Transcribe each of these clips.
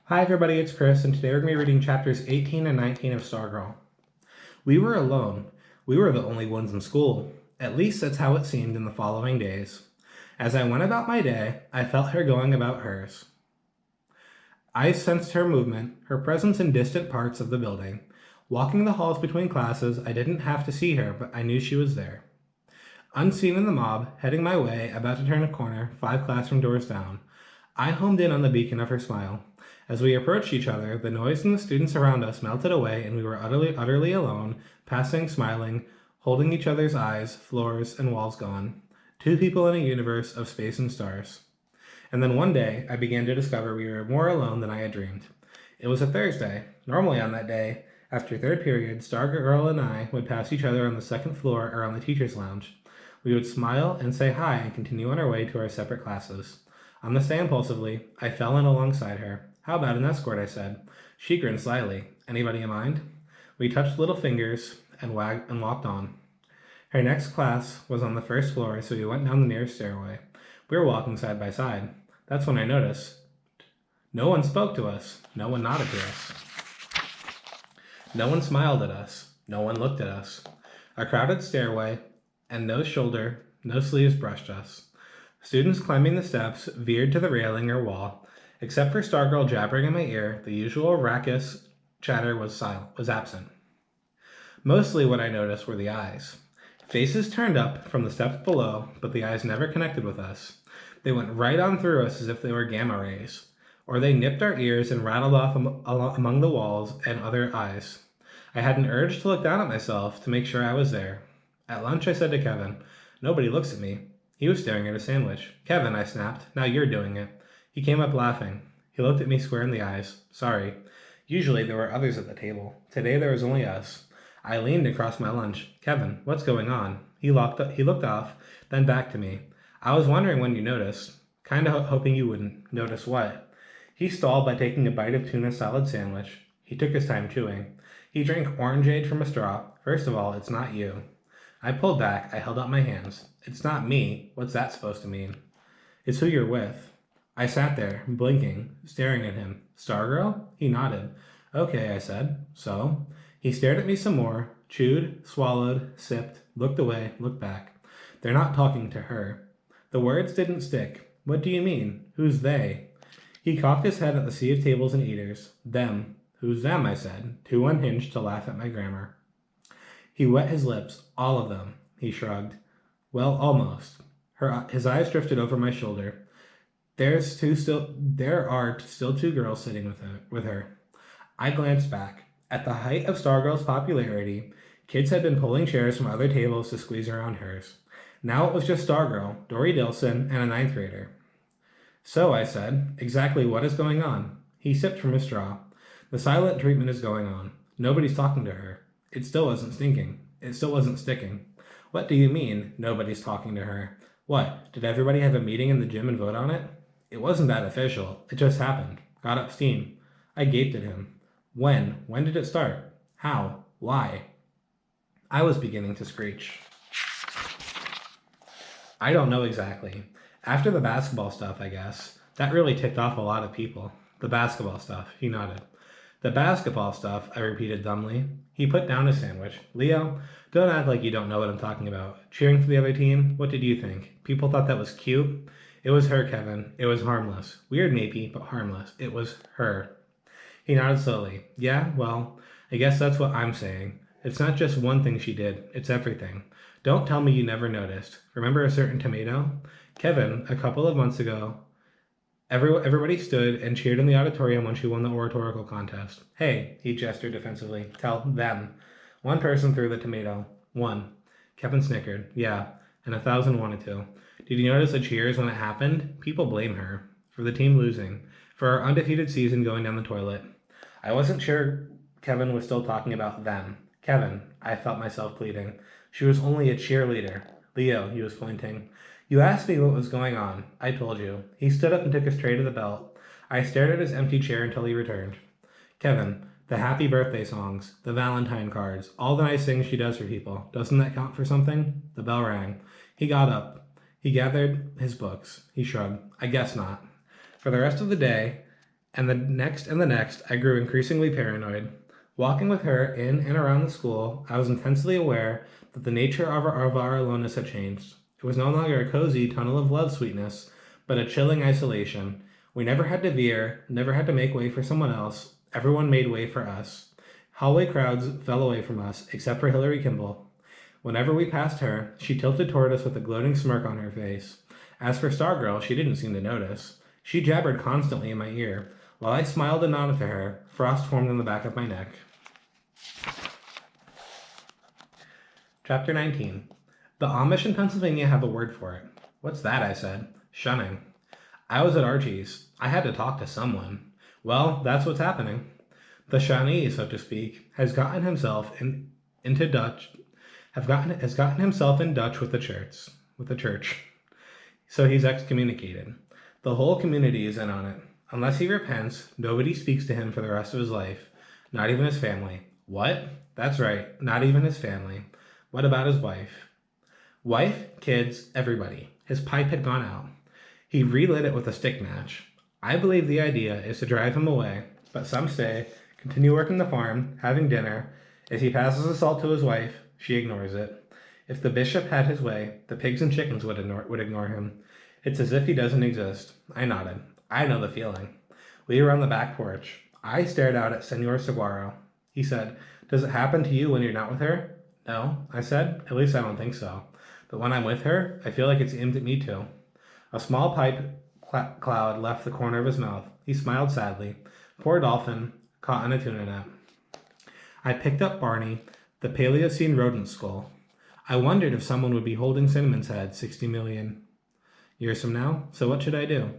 Hi everybody, it's Chris, and today we're going to be reading chapters 18 and 19 of Stargirl. We were alone. We were the only ones in school. At least that's how it seemed in the following days. As I went about my day, I felt her going about hers. I sensed her movement, her presence in distant parts of the building. Walking the halls between classes, I didn't have to see her, but I knew she was there. Unseen in the mob, heading my way, about to turn a corner, 5 classroom doors down, I homed in on the beacon of her smile. As we approached each other, the noise and the students around us melted away, and we were utterly alone, passing, smiling, holding each other's eyes, floors, and walls gone. 2 people in a universe of space and stars. And then one day, I began to discover we were more alone than I had dreamed. It was a Thursday. Normally on that day, after third period, Stargirl and I would pass each other on the second floor or on the teacher's lounge. We would smile and say hi and continue on our way to our separate classes. On this day, impulsively, I fell in alongside her. How about an escort, I said. She grinned slyly. Anybody in mind? We touched little fingers and walked on. Her next class was on the first floor, so we went down the nearest stairway. We were walking side by side. That's when I noticed. No one spoke to us. No one nodded to us. No one smiled at us. No one looked at us. A crowded stairway, and no shoulder, no sleeves brushed us. Students climbing the steps veered to the railing or wall. Except for Stargirl jabbering in my ear, the usual raucous chatter was absent. Mostly what I noticed were the eyes. Faces turned up from the steps below, but the eyes never connected with us. They went right on through us as if they were gamma rays. Or they nipped our ears and rattled off among the walls and other eyes. I had an urge to look down at myself to make sure I was there. At lunch, I said to Kevin, "Nobody looks at me." He was staring at a sandwich. "Kevin," I snapped, "now you're doing it." He came up laughing. He looked at me square in the eyes. "Sorry." Usually there were others at the table. Today there was only us. I leaned across my lunch. "Kevin, what's going on?" He looked off, then back to me. "I was wondering when you noticed. Kinda hoping you wouldn't." "Notice what?" He stalled by taking a bite of tuna salad sandwich. He took his time chewing. He drank orangeade from a straw. "First of all, it's not you." I pulled back. I held out my hands. "It's not me. What's that supposed to mean?" "It's who you're with." I sat there, blinking, staring at him. "Stargirl?" He nodded. "Okay," I said. "So?" He stared at me some more, chewed, swallowed, sipped, looked away, looked back. "They're not talking to her." The words didn't stick. "What do you mean? Who's they?" He cocked his head at the sea of tables and eaters. "Them." "Who's them?" I said, too unhinged to laugh at my grammar. He wet his lips. "All of them." He shrugged. "Well, almost." His eyes drifted over my shoulder. There are still 2 girls sitting with her. I glanced back. At the height of Stargirl's popularity, kids had been pulling chairs from other tables to squeeze around hers. Now it was just Stargirl, Dory Dilson, and a 9th grader. "So," I said, "exactly what is going on?" He sipped from his straw. "The silent treatment is going on. Nobody's talking to her. It still wasn't stinking. It still wasn't sticking." "What do you mean, nobody's talking to her? What, did everybody have a meeting in the gym and vote on it?" "It wasn't that official. It just happened. Got up steam." I gaped at him. When? When did it start? How? Why? I was beginning to screech. "I don't know exactly. After the basketball stuff, I guess. That really ticked off a lot of people." "The basketball stuff," he nodded. "The basketball stuff," I repeated dumbly. He put down his sandwich. "Leo, don't act like you don't know what I'm talking about. Cheering for the other team? What did you think? People thought that was cute?" "It was her, Kevin. It was harmless. Weird maybe, but harmless. It was her." He nodded slowly. "Yeah, well, I guess that's what I'm saying. It's not just one thing she did. It's everything. Don't tell me you never noticed. Remember a certain tomato? Kevin, a couple of months ago, everybody stood and cheered in the auditorium when she won the oratorical contest. Hey," he gestured defensively, "tell them." One person threw the tomato. One. Kevin snickered. "Yeah, and 1,000 wanted to. Did you notice the cheers when it happened? People blame her. For the team losing. For our undefeated season going down the toilet." I wasn't sure Kevin was still talking about them. "Kevin," I felt myself pleading. "She was only a cheerleader." "Leo," he was pointing. "You asked me what was going on. I told you." He stood up and took his tray to the belt. I stared at his empty chair until he returned. "Kevin, the happy birthday songs, the Valentine cards, all the nice things she does for people. Doesn't that count for something?" The bell rang. He got up. He gathered his books. He shrugged. "I guess not." For the rest of the day, And the next, I grew increasingly paranoid. Walking with her in and around the school, I was intensely aware that the nature of our aloneness had changed. It was no longer a cozy tunnel of love sweetness, but a chilling isolation. We never had to veer, never had to make way for someone else. Everyone made way for us. Hallway crowds fell away from us, except for Hillary Kimball. Whenever we passed her, she tilted toward us with a gloating smirk on her face. As for Stargirl, she didn't seem to notice. She jabbered constantly in my ear. While I smiled and nodded to her, frost formed in the back of my neck. Chapter 19. The Amish in Pennsylvania have a word for it. What's that? I said. Shunning. I was at Archie's. I had to talk to someone. Well, that's what's happening. The Shawnee, so to speak, has gotten himself into Dutch. Has gotten himself in Dutch with the church. So he's excommunicated. The whole community is in on it. Unless he repents, nobody speaks to him for the rest of his life. Not even his family. What? That's right, not even his family. What about his wife? Wife, kids, everybody. His pipe had gone out. He relit it with a stick match. I believe the idea is to drive him away, but some say, continue working the farm, having dinner. If he passes the salt to his wife, she ignores it. If the bishop had his way, the pigs and chickens would ignore him. It's as if he doesn't exist. I nodded. I know the feeling. We were on the back porch. I stared out at Senor Saguaro. He said, does it happen to you when you're not with her? No, I said. At least I don't think so. But when I'm with her, I feel like it's aimed at me too. A small pipe cloud left the corner of his mouth. He smiled sadly. Poor dolphin, caught in a tuna net. I picked up Barney, the Paleocene rodent skull. I wondered if someone would be holding Cinnamon's head 60 million years from now, so what should I do?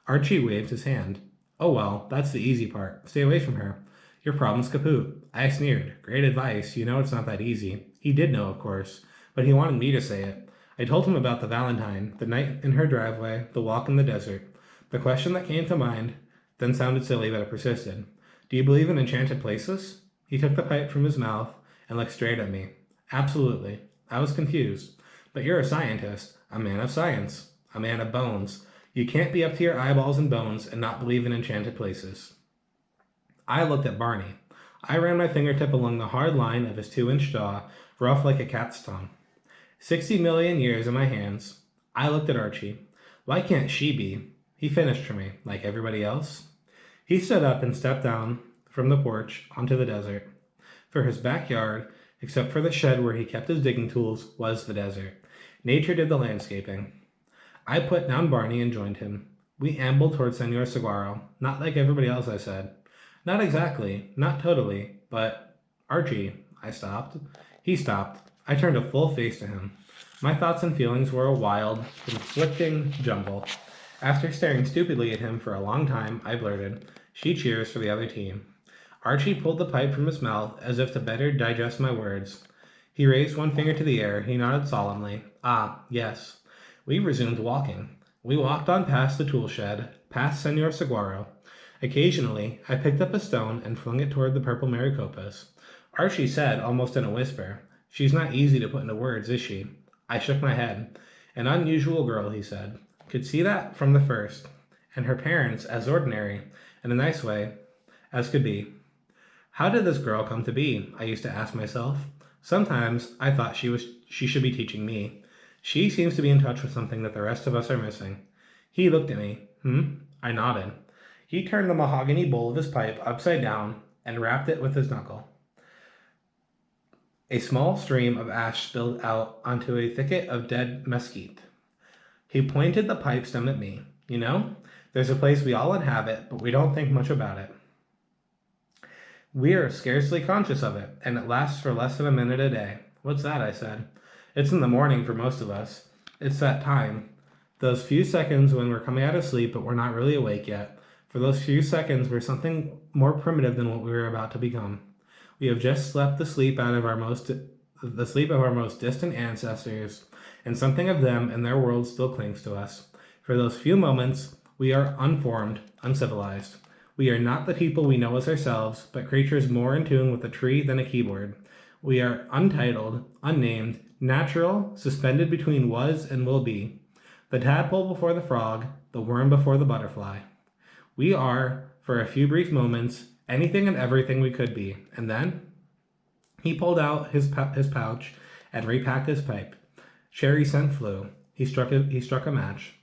Archie waved his hand. Oh well, that's the easy part. Stay away from her. Your problem's kaput. I sneered. Great advice. You know it's not that easy. He did know, of course, but he wanted me to say it. I told him about the Valentine, the night in her driveway, the walk in the desert. The question that came to mind then sounded silly, but it persisted. Do you believe in enchanted places? He took the pipe from his mouth and looked straight at me. Absolutely. I was confused. But you're a scientist, a man of science, a man of bones. You can't be up to your eyeballs in bones and not believe in enchanted places. I looked at Barney. I ran my fingertip along the hard line of his 2-inch jaw, rough like a cat's tongue. 60 million years in my hands. I looked at Archie. Why can't she be? He finished for me, like everybody else. He stood up and stepped down from the porch onto the desert. For his backyard, except for the shed where he kept his digging tools, was the desert. Nature did the landscaping. I put down Barney and joined him. We ambled toward Senor Saguaro. Not like everybody else, I said. Not exactly, not totally, but... Archie, I stopped. He stopped. I turned a full face to him. My thoughts and feelings were a wild, conflicting jumble. After staring stupidly at him for a long time, I blurted, "She cheers for the other team." Archie pulled the pipe from his mouth as if to better digest my words. He raised one finger to the air. He nodded solemnly. Ah, yes. We resumed walking. We walked on past the tool shed, past Senor Saguaro. Occasionally, I picked up a stone and flung it toward the purple Maricopas. Archie said, almost in a whisper, "She's not easy to put into words, is she?" I shook my head. "An unusual girl," he said. "Could see that from the first. And her parents as ordinary, in a nice way, as could be." How did this girl come to be? I used to ask myself. Sometimes I thought she should be teaching me. She seems to be in touch with something that the rest of us are missing. He looked at me. I nodded. He turned the mahogany bowl of his pipe upside down and rapped it with his knuckle. A small stream of ash spilled out onto a thicket of dead mesquite. He pointed the pipe stem at me. You know, there's a place we all inhabit, but we don't think much about it. We are scarcely conscious of it, and it lasts for less than a minute a day. What's that? I said. It's in the morning for most of us. It's that time. Those few seconds when we're coming out of sleep, but we're not really awake yet. For those few seconds, we're something more primitive than what we were about to become. We have just slept the sleep of our most distant ancestors, and something of them and their world still clings to us. For those few moments, we are unformed, uncivilized. We are not the people we know as ourselves, but creatures more in tune with a tree than a keyboard. We are untitled, unnamed, natural, suspended between was and will be. The tadpole before the frog, the worm before the butterfly. We are, for a few brief moments, anything and everything we could be. And then he pulled out his pouch and repacked his pipe. Cherry scent flew. He struck a match.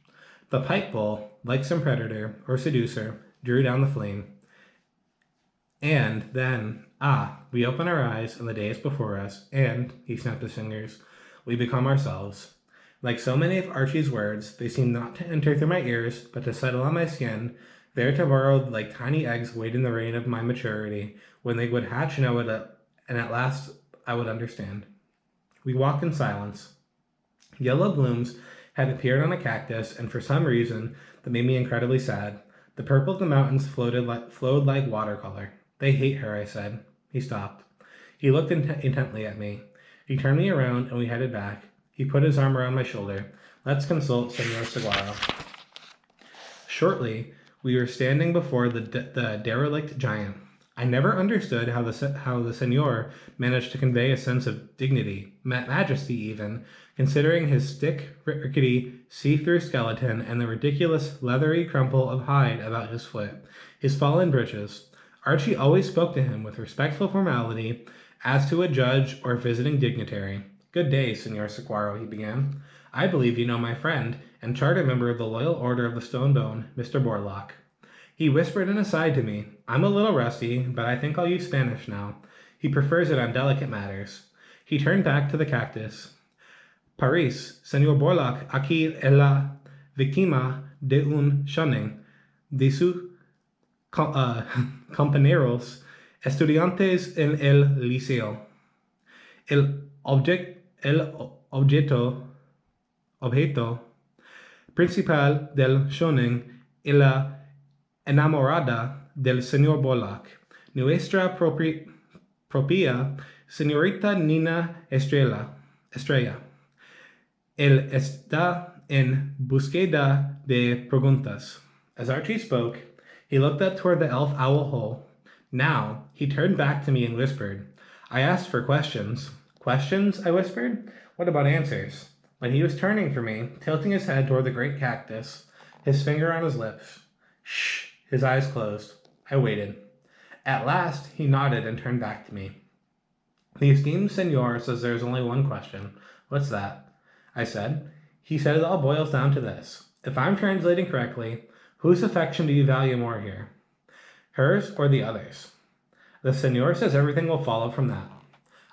The pipe bowl, like some predator or seducer, drew down the flame. And then, we open our eyes and the day is before us, and, he snapped his fingers, we become ourselves. Like so many of Archie's words, they seemed not to enter through my ears, but to settle on my skin, there to burrow like tiny eggs waiting the rain of my maturity, when they would hatch and at last I would understand. We walked in silence. Yellow blooms had appeared on a cactus, and for some reason that made me incredibly sad, the purple of the mountains flowed like watercolor. They hate her, I said. He stopped. He looked intently at me. He turned me around, and we headed back. He put his arm around my shoulder. Let's consult Senor Saguaro. Shortly, we were standing before the derelict giant. I never understood how the senor managed to convey a sense of dignity, majesty even, considering his thick, rickety, see-through skeleton and the ridiculous, leathery crumple of hide about his foot, his fallen breeches. Archie always spoke to him with respectful formality, as to a judge or visiting dignitary. Good day, Senor Saguaro, he began. I believe you know my friend and charter member of the Loyal Order of the Stone Bone, Mr. Borlock. He whispered an aside to me. I'm a little rusty, but I think I'll use Spanish now. He prefers it on delicate matters. He turned back to the cactus. Paris, Senor Borlock, aquí es la víctima de un shunning de sus compañeros estudiantes en el liceo. El objeto principal del shunning es la enamorada del señor Borlock, nuestra propia señorita Nina Estrella. Él está en búsqueda de preguntas. As Archie spoke, he looked up toward the elf owl hole. Now, he turned back to me and whispered. I asked for questions. Questions? I whispered. What about answers? But he was turning for me, tilting his head toward the great cactus, his finger on his lips. Shh! His eyes closed. I waited. At last, he nodded and turned back to me. The esteemed senor says there is only one question. What's that? I said. He said it all boils down to this. If I'm translating correctly, whose affection do you value more here? Hers or the others? The senor says everything will follow from that.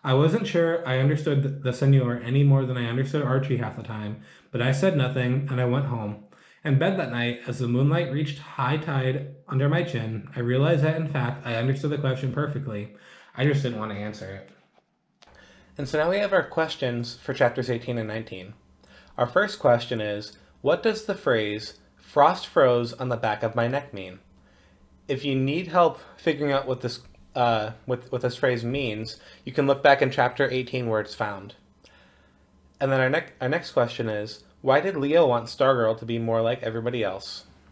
I wasn't sure I understood the senor any more than I understood Archie half the time, but I said nothing and I went home. In bed that night, as the moonlight reached high tide under my chin, I realized that, in fact, I understood the question perfectly. I just didn't want to answer it. And so now we have our questions for chapters 18 and 19. Our first question is, what does the phrase, frost froze on the back of my neck mean? If you need help figuring out what this phrase means, you can look back in chapter 18 where it's found. And then our next question is, why did Leo want Stargirl to be more like everybody else?